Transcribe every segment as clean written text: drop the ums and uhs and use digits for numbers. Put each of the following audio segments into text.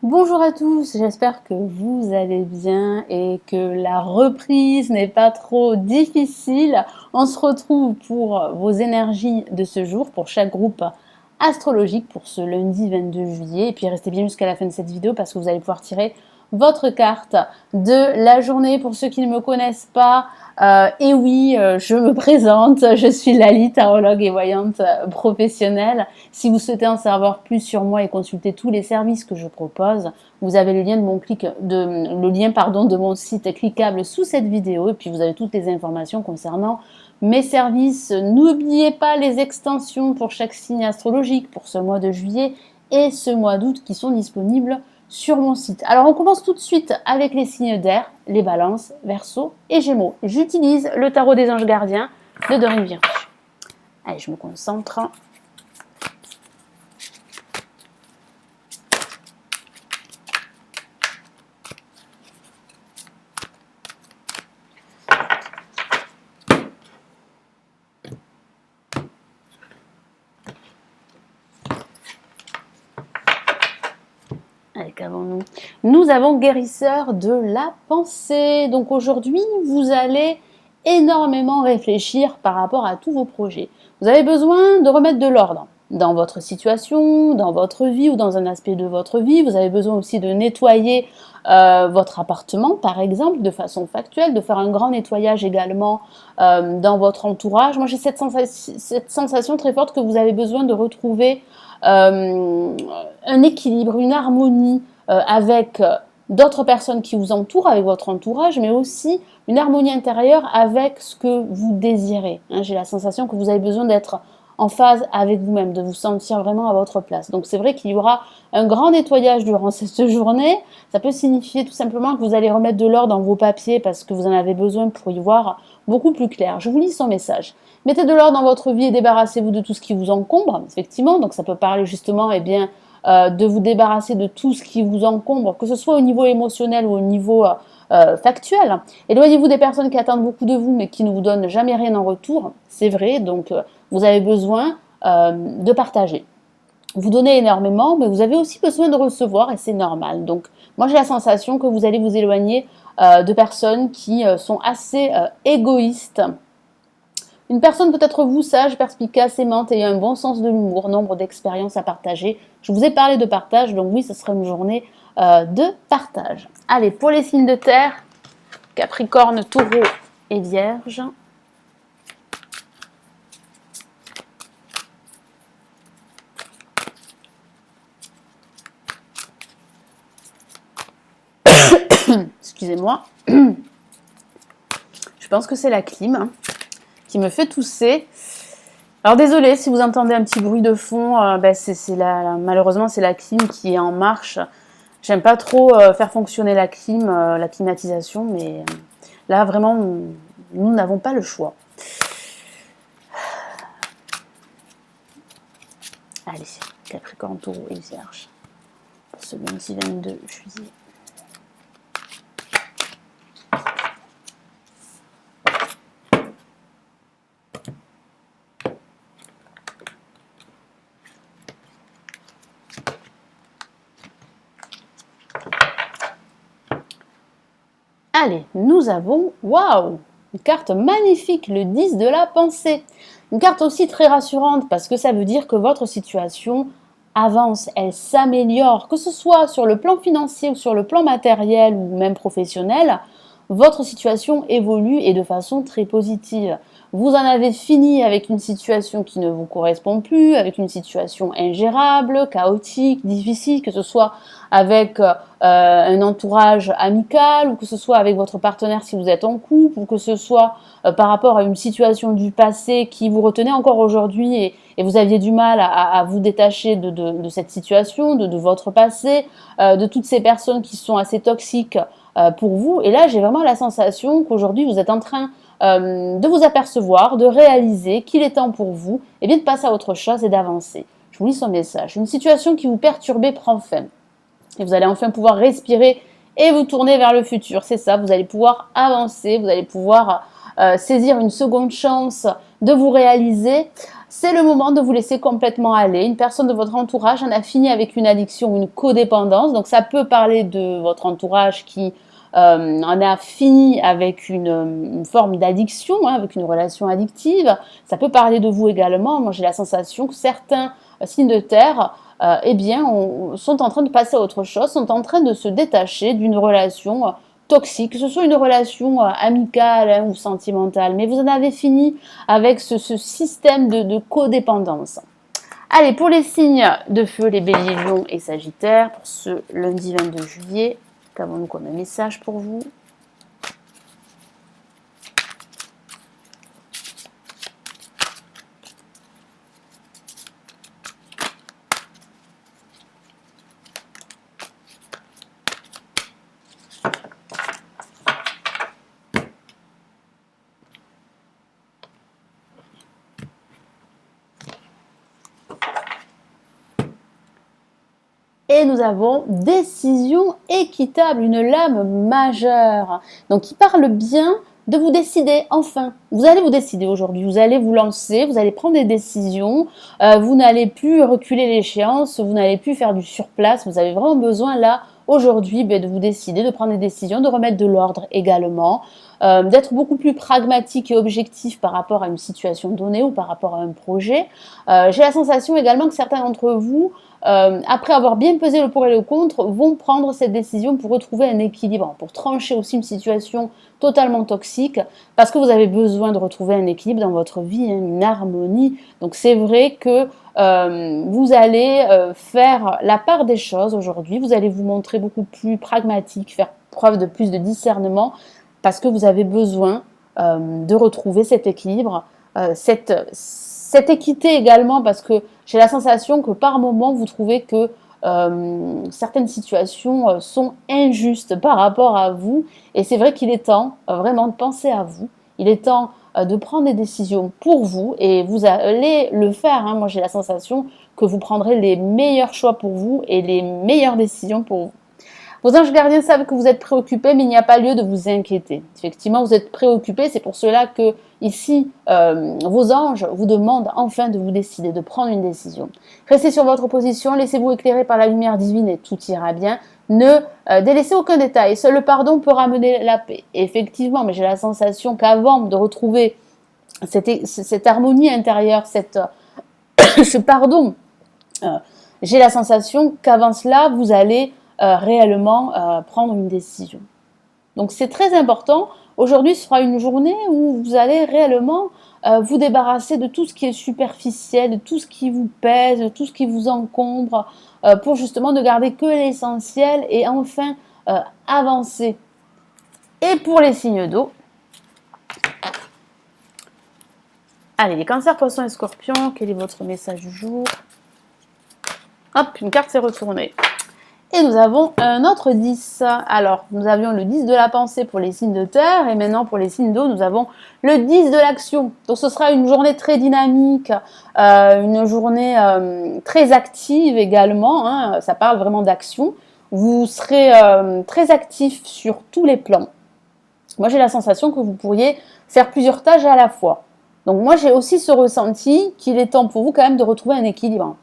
Bonjour à tous, j'espère que vous allez bien et que la reprise n'est pas trop difficile. On se retrouve pour vos énergies de ce jour, pour chaque groupe astrologique pour ce lundi 22 juillet. Et puis restez bien jusqu'à la fin de cette vidéo parce que vous allez pouvoir tirer votre carte de la journée. Pour ceux qui ne me connaissent pas, et oui, je me présente, je suis Lali, tarologue et voyante professionnelle. Si vous souhaitez en savoir plus sur moi et consulter tous les services que je propose, vous avez le lien de mon site cliquable sous cette vidéo et puis vous avez toutes les informations concernant mes services. N'oubliez pas les extensions pour chaque signe astrologique pour ce mois de juillet et ce mois d'août qui sont disponibles sur mon site. Alors on commence tout de suite avec les signes d'air, les balances, Verseau et Gémeaux. J'utilise le tarot des anges gardiens de Dorine Virtue. Allez, je me concentre. Allez, qu'avons-nous ? Nous avons guérisseur de la pensée. Donc aujourd'hui, vous allez énormément réfléchir par rapport à tous vos projets. Vous avez besoin de remettre de l'ordre dans votre situation, dans votre vie ou dans un aspect de votre vie. Vous avez besoin aussi de nettoyer votre appartement, par exemple, de façon factuelle, de faire un grand nettoyage également dans votre entourage. Moi, j'ai cette sensation très forte que vous avez besoin de retrouver un équilibre, une harmonie avec d'autres personnes qui vous entourent, avec votre entourage, mais aussi une harmonie intérieure avec ce que vous désirez. J'ai la sensation que vous avez besoin d'être en phase avec vous-même, de vous sentir vraiment à votre place. Donc c'est vrai qu'il y aura un grand nettoyage durant cette journée. Ça peut signifier tout simplement que vous allez remettre de l'ordre dans vos papiers parce que vous en avez besoin pour y voir beaucoup plus clair. Je vous lis son message. Mettez de l'ordre dans votre vie et débarrassez-vous de tout ce qui vous encombre, effectivement. Donc ça peut parler justement de vous débarrasser de tout ce qui vous encombre, que ce soit au niveau émotionnel ou au niveau factuel. Éloignez-vous des personnes qui attendent beaucoup de vous mais qui ne vous donnent jamais rien en retour. C'est vrai, donc vous avez besoin de partager. Vous donnez énormément, mais vous avez aussi besoin de recevoir et c'est normal. Donc moi j'ai la sensation que vous allez vous éloigner de personnes qui sont assez égoïstes. Une personne peut-être vous, sage, perspicace, aimante, ayant un bon sens de l'humour, nombre d'expériences à partager. Je vous ai parlé de partage, donc oui, ce sera une journée de partage. Allez, pour les signes de terre, Capricorne, Taureau et Vierge. Excusez-moi. Je pense que c'est la clim qui me fait tousser. Alors désolé si vous entendez un petit bruit de fond, malheureusement c'est la clim qui est en marche. J'aime pas trop faire fonctionner la clim, la climatisation, mais là vraiment nous n'avons pas le choix. Allez, Capricorne, Taureau et Vierge pour ce lundi 22 juillet. Allez, nous avons, waouh, une carte magnifique, le 10 de la pensée. Une carte aussi très rassurante parce que ça veut dire que votre situation avance, elle s'améliore, que ce soit sur le plan financier ou sur le plan matériel ou même professionnel, votre situation évolue et de façon très positive. Vous en avez fini avec une situation qui ne vous correspond plus, avec une situation ingérable, chaotique, difficile, que ce soit avec un entourage amical ou que ce soit avec votre partenaire si vous êtes en couple ou que ce soit par rapport à une situation du passé qui vous retenait encore aujourd'hui et vous aviez du mal à vous détacher de cette situation, de votre passé, de toutes ces personnes qui sont assez toxiques pour vous. Et là, j'ai vraiment la sensation qu'aujourd'hui, vous êtes en train de vous apercevoir, de réaliser qu'il est temps pour vous et bien de passer à autre chose et d'avancer. Je vous lis son message. Une situation qui vous perturbait prend fin. Et vous allez enfin pouvoir respirer et vous tourner vers le futur. C'est ça, vous allez pouvoir avancer, vous allez pouvoir saisir une seconde chance de vous réaliser. c'est le moment de vous laisser complètement aller. Une personne de votre entourage en a fini avec une addiction ou une codépendance. Donc ça peut parler de votre entourage qui en a fini avec une forme d'addiction, hein, avec une relation addictive. Ça peut parler de vous également. Moi, j'ai la sensation que certains signes de terre eh bien, sont en train de passer à autre chose, sont en train de se détacher d'une relation toxique, que ce soit une relation amicale hein, ou sentimentale. Mais vous en avez fini avec ce système de codépendance. Allez, pour les signes de feu, les béliers, lions et sagittaires, pour ce lundi 22 juillet, qu'avons-nous comme message pour vous? Et nous avons décision équitable, une lame majeure. Donc, qui parle bien de vous décider, enfin. Vous allez vous décider aujourd'hui, vous allez vous lancer, vous allez prendre des décisions, vous n'allez plus reculer l'échéance, vous n'allez plus faire du surplace, vous avez vraiment besoin là, aujourd'hui, de vous décider, de prendre des décisions, de remettre de l'ordre également, d'être beaucoup plus pragmatique et objectif par rapport à une situation donnée ou par rapport à un projet. J'ai la sensation également que certains d'entre vous, après avoir bien pesé le pour et le contre, vont prendre cette décision pour retrouver un équilibre, pour trancher aussi une situation totalement toxique, parce que vous avez besoin de retrouver un équilibre dans votre vie, hein, une harmonie. Donc c'est vrai que vous allez faire la part des choses aujourd'hui, vous allez vous montrer beaucoup plus pragmatique, faire preuve de plus de discernement, parce que vous avez besoin de retrouver cet équilibre, cette équité également, parce que j'ai la sensation que par moment, vous trouvez que certaines situations sont injustes par rapport à vous. Et c'est vrai qu'il est temps vraiment de penser à vous. Il est temps de prendre des décisions pour vous. Et vous allez le faire. Hein. Moi, j'ai la sensation que vous prendrez les meilleurs choix pour vous et les meilleures décisions pour vous. Vos anges gardiens savent que vous êtes préoccupés, mais il n'y a pas lieu de vous inquiéter. Effectivement, vous êtes préoccupés, c'est pour cela que ici, vos anges vous demandent enfin de vous décider, de prendre une décision. Restez sur votre position, laissez-vous éclairer par la lumière divine et tout ira bien. Ne délaissez aucun détail, seul le pardon peut ramener la paix. Effectivement, mais j'ai la sensation qu'avant de retrouver cette harmonie intérieure, ce pardon, j'ai la sensation qu'avant cela, vous allez réellement prendre une décision. Donc c'est très important. Aujourd'hui sera une journée où vous allez réellement vous débarrasser de tout ce qui est superficiel, de tout ce qui vous pèse, de tout ce qui vous encombre, pour justement ne garder que l'essentiel et enfin avancer. Et pour les signes d'eau, allez, les cancers, poissons et scorpions, quel est votre message du jour? Hop, une carte s'est retournée. Et nous avons un autre 10. Alors, nous avions le 10 de la pensée pour les signes de terre. Et maintenant, pour les signes d'eau, nous avons le 10 de l'action. Donc, ce sera une journée très dynamique, une journée très active également. Hein, ça parle vraiment d'action. Vous serez très actif sur tous les plans. Moi, j'ai la sensation que vous pourriez faire plusieurs tâches à la fois. Donc, moi, j'ai aussi ce ressenti qu'il est temps pour vous quand même de retrouver un équilibre.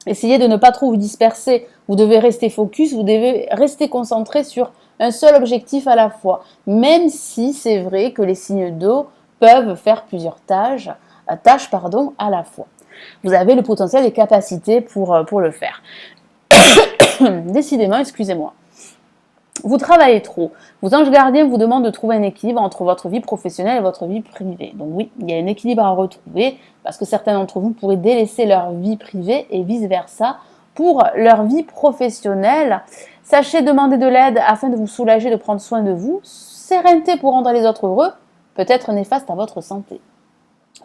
Essayez de ne pas trop vous disperser. Vous devez rester focus, vous devez rester concentré sur un seul objectif à la fois. Même si c'est vrai que les signes d'eau peuvent faire plusieurs tâches à la fois. Vous avez le potentiel et capacités pour le faire. Décidément, excusez-moi. Vous travaillez trop. Vos anges gardiens vous demandent de trouver un équilibre entre votre vie professionnelle et votre vie privée. Donc oui, il y a un équilibre à retrouver parce que certains d'entre vous pourraient délaisser leur vie privée et vice-versa pour leur vie professionnelle. Sachez demander de l'aide afin de vous soulager, de prendre soin de vous. Sérénité pour rendre les autres heureux peut être néfaste à votre santé.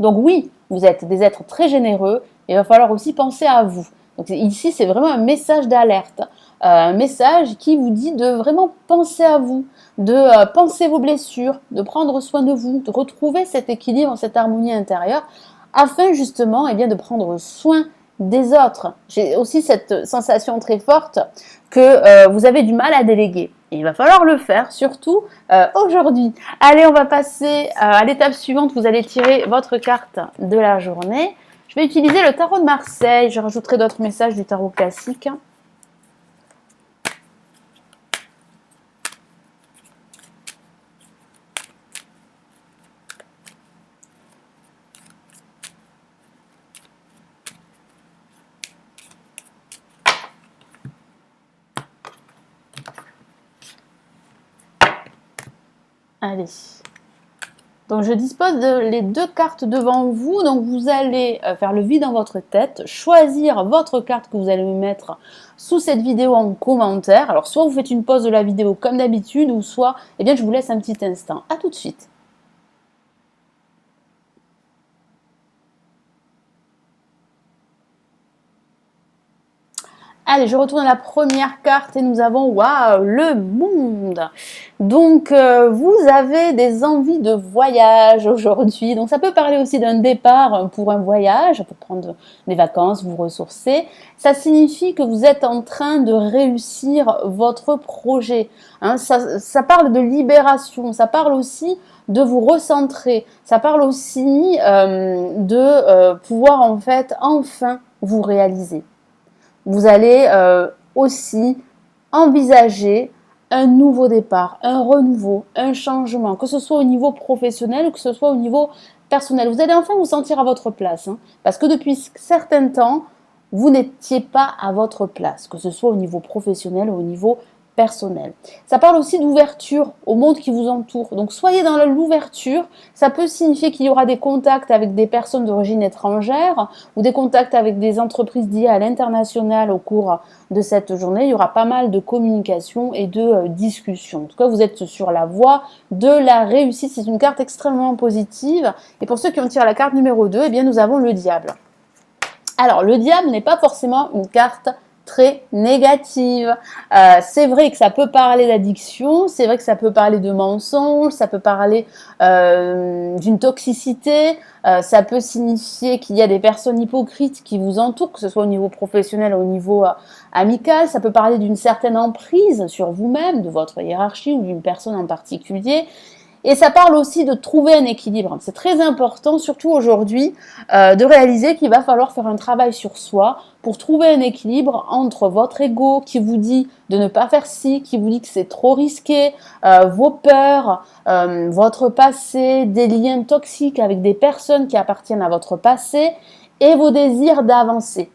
Donc oui, vous êtes des êtres très généreux et il va falloir aussi penser à vous. Donc ici, c'est vraiment un message d'alerte. Un message qui vous dit de vraiment penser à vous, de penser vos blessures, de prendre soin de vous, de retrouver cet équilibre, cette harmonie intérieure, afin justement de prendre soin des autres. J'ai aussi cette sensation très forte que vous avez du mal à déléguer. Et il va falloir le faire, surtout aujourd'hui. Allez, on va passer à l'étape suivante. Vous allez tirer votre carte de la journée. Je vais utiliser le tarot de Marseille. Je rajouterai d'autres messages du tarot classique. Allez. Donc, je dispose de les 2 cartes devant vous. Donc, vous allez faire le vide dans votre tête, choisir votre carte que vous allez me mettre sous cette vidéo en commentaire. Alors, soit vous faites une pause de la vidéo comme d'habitude, ou soit, eh bien, je vous laisse un petit instant. À tout de suite. Allez, je retourne à la première carte et nous avons, waouh, le monde. Donc, vous avez des envies de voyage aujourd'hui. Donc, ça peut parler aussi d'un départ pour un voyage, pour prendre des vacances, vous ressourcer. Ça signifie que vous êtes en train de réussir votre projet. Hein, ça parle de libération, ça parle aussi de vous recentrer. Ça parle aussi de pouvoir en fait enfin vous réaliser. Vous allez aussi envisager un nouveau départ, un renouveau, un changement, que ce soit au niveau professionnel ou que ce soit au niveau personnel. Vous allez enfin vous sentir à votre place, hein, parce que depuis certains temps, vous n'étiez pas à votre place, que ce soit au niveau professionnel ou au niveau personnel. Ça parle aussi d'ouverture au monde qui vous entoure. Donc soyez dans l'ouverture. Ça peut signifier qu'il y aura des contacts avec des personnes d'origine étrangère ou des contacts avec des entreprises liées à l'international au cours de cette journée. Il y aura pas mal de communication et de discussion. En tout cas, vous êtes sur la voie de la réussite. C'est une carte extrêmement positive. Et pour ceux qui ont tiré la carte numéro 2, eh bien, nous avons le diable. Alors, le diable n'est pas forcément une carte très négative. C'est vrai que ça peut parler d'addiction, c'est vrai que ça peut parler de mensonges, ça peut parler d'une toxicité, ça peut signifier qu'il y a des personnes hypocrites qui vous entourent, que ce soit au niveau professionnel ou au niveau amical, ça peut parler d'une certaine emprise sur vous-même, de votre hiérarchie ou d'une personne en particulier. Et ça parle aussi de trouver un équilibre. C'est très important, surtout aujourd'hui, de réaliser qu'il va falloir faire un travail sur soi pour trouver un équilibre entre votre ego qui vous dit de ne pas faire ci, qui vous dit que c'est trop risqué, vos peurs, votre passé, des liens toxiques avec des personnes qui appartiennent à votre passé et vos désirs d'avancer.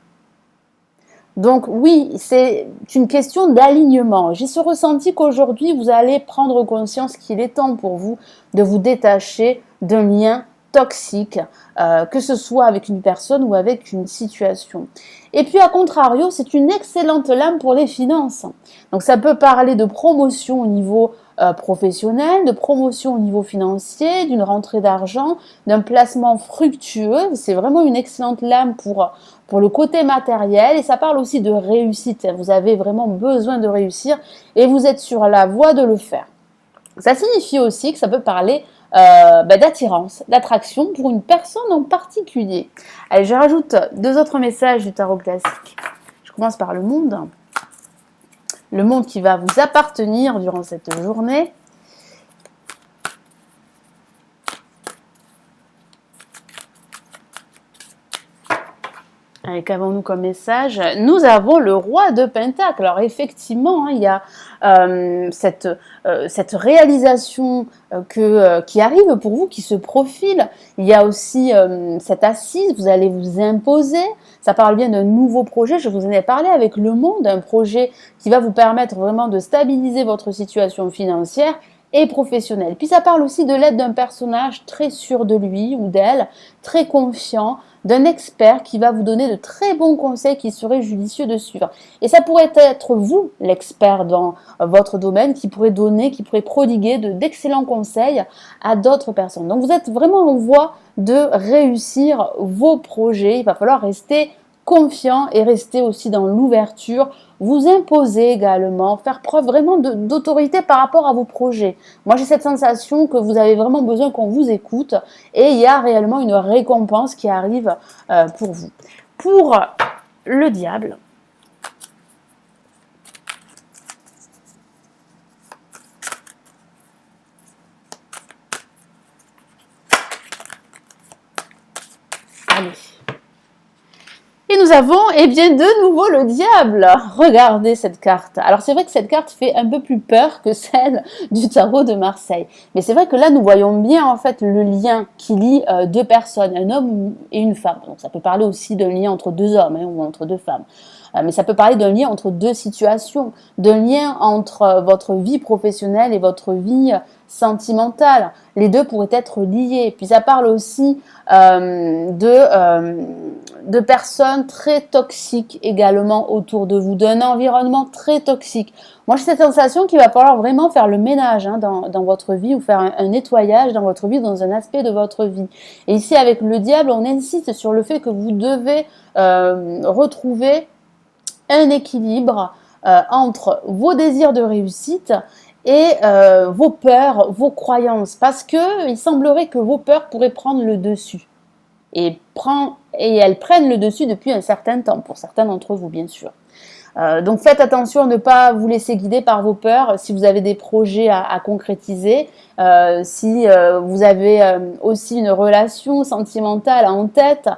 Donc oui, c'est une question d'alignement. J'ai ce ressenti qu'aujourd'hui, vous allez prendre conscience qu'il est temps pour vous de vous détacher d'un lien toxique, que ce soit avec une personne ou avec une situation. Et puis, à contrario, c'est une excellente lame pour les finances. Donc, ça peut parler de promotion au niveau professionnel, de promotion au niveau financier, d'une rentrée d'argent, d'un placement fructueux. C'est vraiment une excellente lame pour le côté matériel et ça parle aussi de réussite. Vous avez vraiment besoin de réussir et vous êtes sur la voie de le faire. Ça signifie aussi que ça peut parler d'attirance, d'attraction pour une personne en particulier. Allez, je rajoute 2 autres messages du tarot classique. Je commence par le monde. Le monde qui va vous appartenir durant cette journée. Qu'avons-nous comme message? Nous avons le roi de Pentacle. Alors effectivement, hein, il y a cette réalisation qui arrive pour vous, qui se profile. Il y a aussi cette assise, vous allez vous imposer. Ça parle bien d'un nouveau projet, je vous en ai parlé avec Le Monde, un projet qui va vous permettre vraiment de stabiliser votre situation financière et professionnelle. Puis ça parle aussi de l'aide d'un personnage très sûr de lui ou d'elle, très confiant, d'un expert qui va vous donner de très bons conseils qui seraient judicieux de suivre. Et ça pourrait être vous, l'expert dans votre domaine, qui pourrait prodiguer d'excellents conseils à d'autres personnes. Donc vous êtes vraiment en voie de réussir vos projets. Il va falloir rester confiant et rester aussi dans l'ouverture, vous imposer également, faire preuve vraiment d'autorité par rapport à vos projets. Moi, j'ai cette sensation que vous avez vraiment besoin qu'on vous écoute et il y a réellement une récompense qui arrive pour vous. Pour le diable, allez, nous avons, eh bien, de nouveau le diable. Regardez cette carte. Alors, c'est vrai que cette carte fait un peu plus peur que celle du tarot de Marseille. Mais c'est vrai que là, nous voyons bien, en fait, le lien qui lie deux personnes, un homme et une femme. Donc, ça peut parler aussi d'un lien entre deux hommes ou entre deux femmes. Mais ça peut parler d'un lien entre deux situations, d'un lien entre votre vie professionnelle et votre vie sentimentale. Les deux pourraient être liés. Puis ça parle aussi de personnes très toxiques également autour de vous, d'un environnement très toxique. Moi, j'ai cette sensation qu'il va falloir vraiment faire le ménage dans votre vie ou faire un nettoyage dans votre vie, dans un aspect de votre vie. Et ici, avec le diable, on insiste sur le fait que vous devez retrouver un équilibre entre vos désirs de réussite et vos peurs, vos croyances, parce que il semblerait que vos peurs pourraient prendre le dessus. Et elles prennent le dessus depuis un certain temps, pour certains d'entre vous, bien sûr. Donc faites attention à ne pas vous laisser guider par vos peurs si vous avez des projets à concrétiser, si vous avez aussi une relation sentimentale en tête,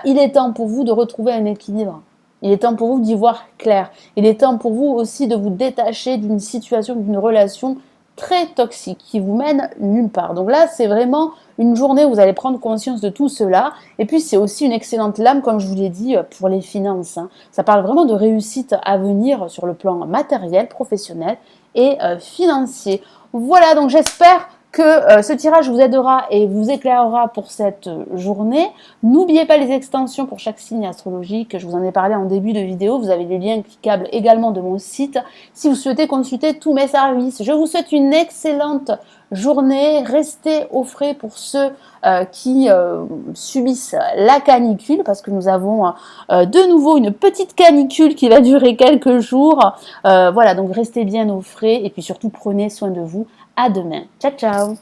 il est temps pour vous de retrouver un équilibre. Il est temps pour vous d'y voir clair. Il est temps pour vous aussi de vous détacher d'une situation, d'une relation très toxique qui vous mène nulle part. Donc là, c'est vraiment une journée où vous allez prendre conscience de tout cela. Et puis, c'est aussi une excellente lame, comme je vous l'ai dit, pour les finances. Ça parle vraiment de réussite à venir sur le plan matériel, professionnel et financier. Voilà, donc j'espère que ce tirage vous aidera et vous éclairera pour cette journée. N'oubliez pas les extensions pour chaque signe astrologique. Je vous en ai parlé en début de vidéo. Vous avez les liens cliquables également de mon site si vous souhaitez consulter tous mes services. Je vous souhaite une excellente journée. Restez au frais pour ceux qui subissent la canicule, parce que nous avons de nouveau une petite canicule qui va durer quelques jours. Voilà, donc restez bien au frais et puis surtout prenez soin de vous. À demain. Ciao, ciao.